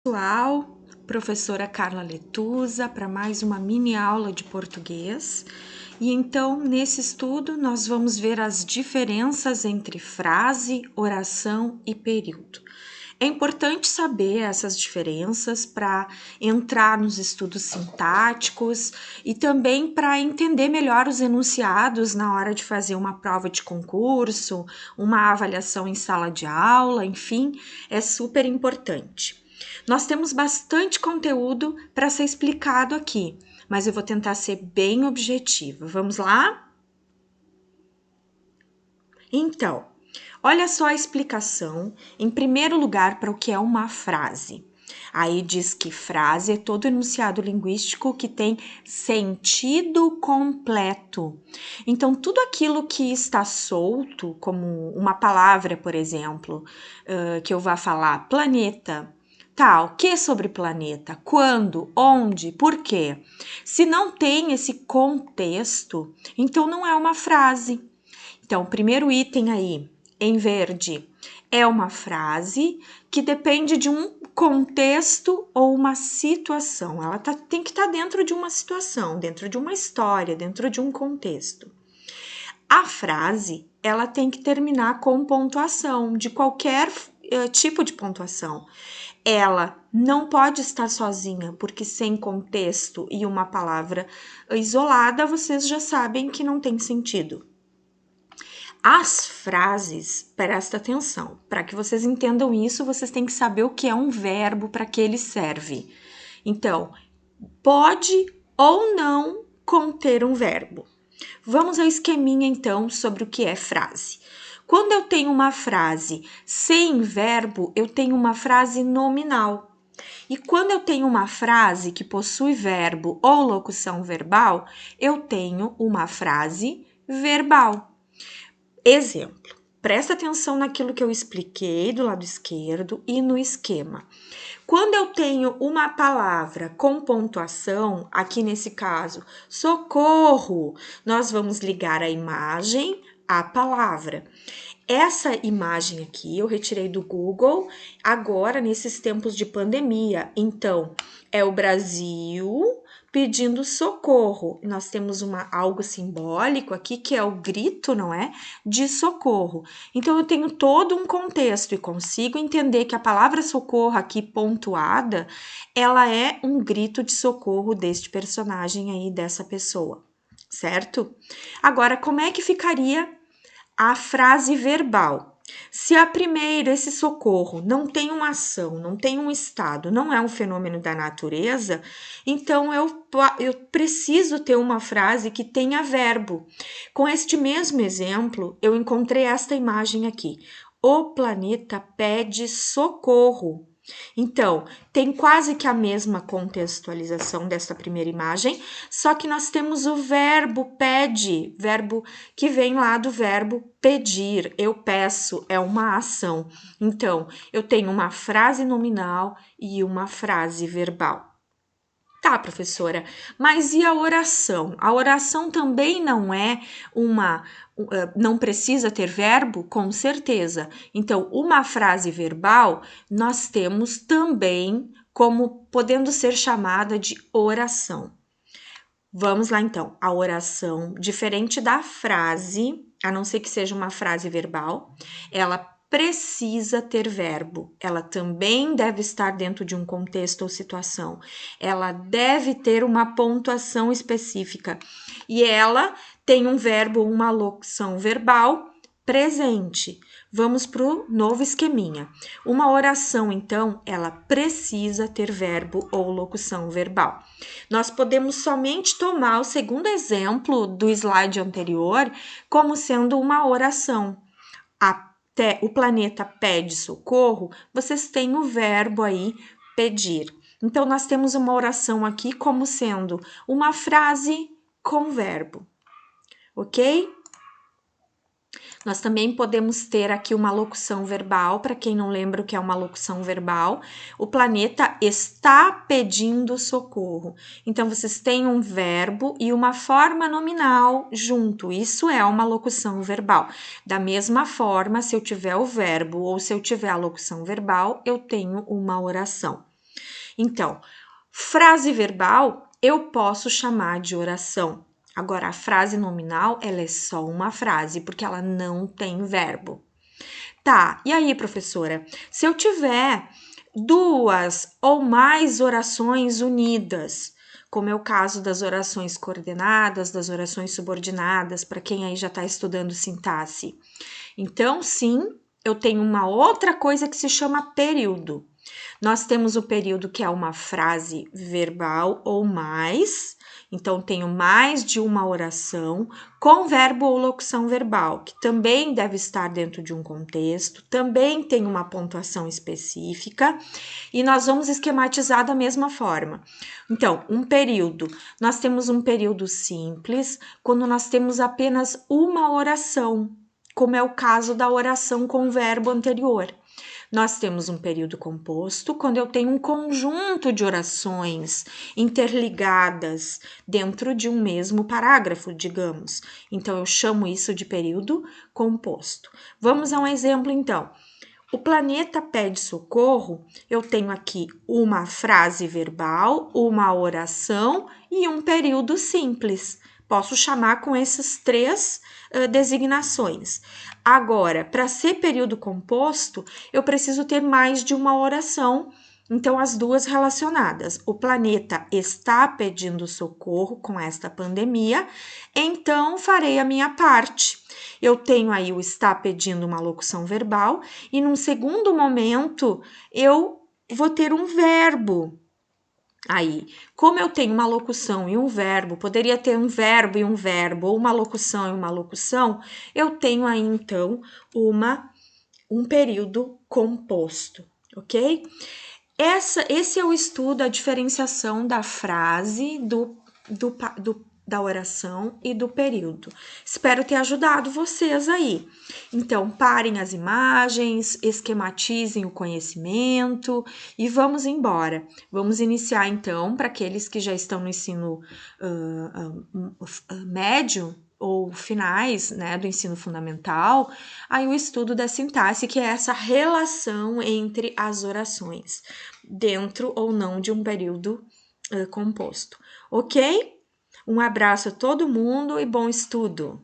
Pessoal, professora Carla Letusa para mais uma mini aula de português. E então, nesse estudo, nós vamos ver as diferenças entre frase, oração e período. É importante saber essas diferenças para entrar nos estudos sintáticos e também para entender melhor os enunciados na hora de fazer uma prova de concurso, uma avaliação em sala de aula, enfim, é super importante. Nós temos bastante conteúdo para ser explicado aqui, mas eu vou tentar ser bem objetiva. Vamos lá? Então, olha só a explicação, em primeiro lugar, para o que é uma frase. Aí diz que frase é todo enunciado linguístico que tem sentido completo. Então, tudo aquilo que está solto, como uma palavra, por exemplo, que eu vá falar, planeta. Tá, o que sobre planeta? Quando? Onde? Por quê? Se não tem esse contexto, então não é uma frase. Então, o primeiro item aí, em verde, é uma frase que depende de um contexto ou uma situação. Ela tem que estar dentro de uma situação, dentro de uma história, dentro de um contexto. A frase, ela tem que terminar com pontuação, de qualquer tipo de pontuação. Ela não pode estar sozinha, porque sem contexto e uma palavra isolada, vocês já sabem que não tem sentido. As frases, presta atenção, para que vocês entendam isso, vocês têm que saber o que é um verbo, para que ele serve. Então, pode ou não conter um verbo. Vamos ao esqueminha, então, sobre o que é frase. Quando eu tenho uma frase sem verbo, eu tenho uma frase nominal. E quando eu tenho uma frase que possui verbo ou locução verbal, eu tenho uma frase verbal. Exemplo, presta atenção naquilo que eu expliquei do lado esquerdo e no esquema. Quando eu tenho uma palavra com pontuação, aqui nesse caso, socorro, nós vamos ligar a imagem à palavra. Essa imagem aqui eu retirei do Google agora nesses tempos de pandemia. Então, é o Brasil pedindo socorro. Nós temos algo simbólico aqui que é o grito, não é? De socorro. Então, eu tenho todo um contexto e consigo entender que a palavra socorro aqui pontuada, ela é um grito de socorro deste personagem aí, dessa pessoa, certo? Agora, como é que ficaria a frase verbal? Se a primeira, esse socorro, não tem uma ação, não tem um estado, não é um fenômeno da natureza, então eu preciso ter uma frase que tenha verbo. Com este mesmo exemplo, eu encontrei esta imagem aqui. O planeta pede socorro. Então, tem quase que a mesma contextualização desta primeira imagem, só que nós temos o verbo pede, verbo que vem lá do verbo pedir. Eu peço, é uma ação. Então, eu tenho uma frase nominal e uma frase verbal. Tá, professora, mas e a oração? A oração também não é não precisa ter verbo? Com certeza. Então, uma frase verbal nós temos também como podendo ser chamada de oração. Vamos lá então. A oração, diferente da frase, a não ser que seja uma frase verbal, ela precisa ter verbo. Ela também deve estar dentro de um contexto ou situação. Ela deve ter uma pontuação específica. E ela tem um verbo, uma locução verbal presente. Vamos para o novo esqueminha. Uma oração, então, ela precisa ter verbo ou locução verbal. Nós podemos somente tomar o segundo exemplo do slide anterior como sendo uma oração. Até o planeta pede socorro, vocês têm o verbo aí pedir. Então, nós temos uma oração aqui como sendo uma frase com verbo, ok? Nós também podemos ter aqui uma locução verbal, para quem não lembra o que é uma locução verbal. O planeta está pedindo socorro. Então, vocês têm um verbo e uma forma nominal junto. Isso é uma locução verbal. Da mesma forma, se eu tiver o verbo ou se eu tiver a locução verbal, eu tenho uma oração. Então, frase verbal eu posso chamar de oração. Agora, a frase nominal, ela é só uma frase, porque ela não tem verbo. Tá, e aí, professora? Se eu tiver duas ou mais orações unidas, como é o caso das orações coordenadas, das orações subordinadas, para quem aí já está estudando sintaxe. Então, sim, eu tenho uma outra coisa que se chama período. Nós temos o período que é uma frase verbal ou mais, então tenho mais de uma oração com verbo ou locução verbal, que também deve estar dentro de um contexto, também tem uma pontuação específica, e nós vamos esquematizar da mesma forma. Então, um período, nós temos um período simples, quando nós temos apenas uma oração, como é o caso da oração com o verbo anterior. Nós temos um período composto quando eu tenho um conjunto de orações interligadas dentro de um mesmo parágrafo, digamos. Então, eu chamo isso de período composto. Vamos a um exemplo, então. O planeta pede socorro, eu tenho aqui uma frase verbal, uma oração e um período simples. Posso chamar com essas três designações. Agora, para ser período composto, eu preciso ter mais de uma oração. Então, as duas relacionadas. O planeta está pedindo socorro com esta pandemia, então farei a minha parte. Eu tenho aí o está pedindo uma locução verbal, e num segundo momento eu vou ter um verbo. Aí, como eu tenho uma locução e um verbo, poderia ter um verbo e um verbo, ou uma locução e uma locução, eu tenho aí então um período composto, ok? Esse é o estudo, a diferenciação da frase, da oração e do período. Espero ter ajudado vocês aí. Então, parem as imagens, esquematizem o conhecimento e vamos embora. Vamos iniciar, então, para aqueles que já estão no ensino médio ou finais, né, do ensino fundamental, aí o estudo da sintaxe, que é essa relação entre as orações, dentro ou não de um período composto. Ok? Um abraço a todo mundo e bom estudo!